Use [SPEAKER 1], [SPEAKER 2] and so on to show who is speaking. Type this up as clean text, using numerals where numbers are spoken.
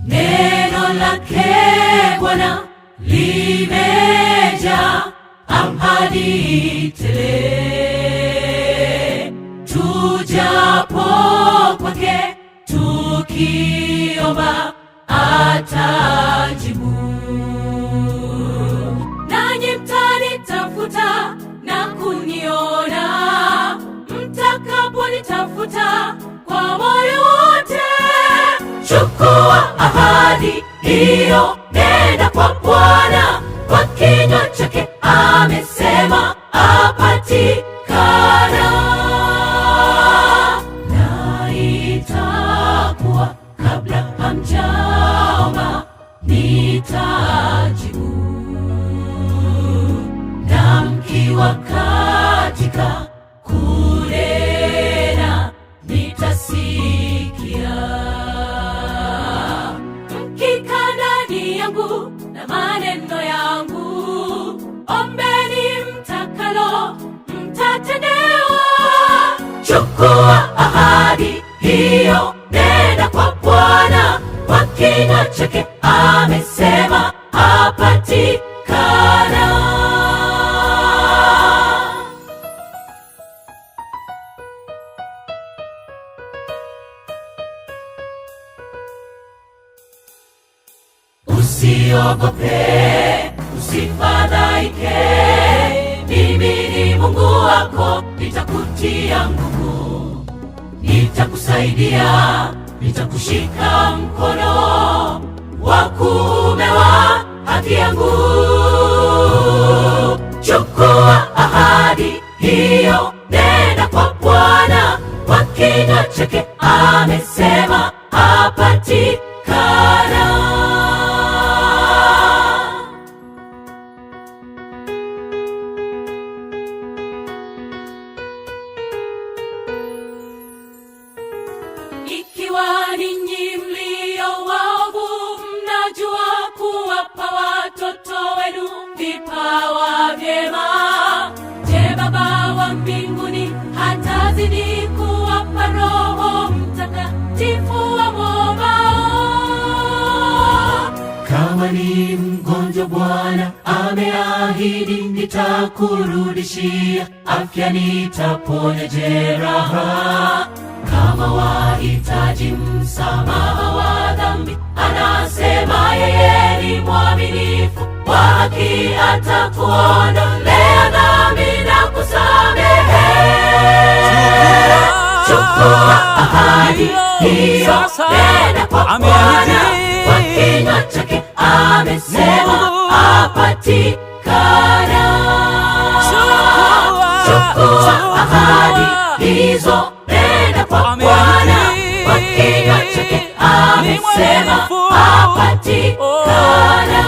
[SPEAKER 1] Neno lake Bwana limejaa ahadi tele. Tujapo kwake tukiomba atajibu. Nanyi mtanitafuta na kuniona, mtakaponitafuta kwa moyo wote. Chukua ahadi hiyo, nenda kwa Bwana, kwa kinywa chake amesema apatikana. Na itakuwa kabla hamjaomba nitajibu, na mkiwa katika kunena nitasikia. Mkikaa ndani yangu na maneno yangu, ombeni mtakalo mtatendewa. Chukua ahadi hiyo, nenda kwa Bwana, kwa kinywa chake amesema apatikana. Usiogope, usifadhaike, mimi ni Mungu wako, nitakutia nguvu, nitakusaidia, nitakushika mkono wa kuume wa haki yangu. Chukua ahadi hiyo, nenda kwa Bwana, kwa kinywa chake amesema apatikana. Ikiwa ninyi mlio waovu mnajua kuwapa watoto wenu vipawa vyema, je, Baba wa mbinguni hatazidi kuwapa Roho Mtakatifu wamwombao? Kama ni mgonjwa, Bwana ameahidi nitakurudishia afya, nitaponya jeraha. Kama wahitaji msamaha wa dhambi, anasema yeye ni mwaminifu, wa haki, atakuondolea dhambi na kusamehe. Chukua ahadi hiyo, nenda kwa Bwana, kwa kinywa chake amesema apatikana. Chukua ahadi hizo, nenda kwa Bwana, kwa kinywa chake amesema apatikana.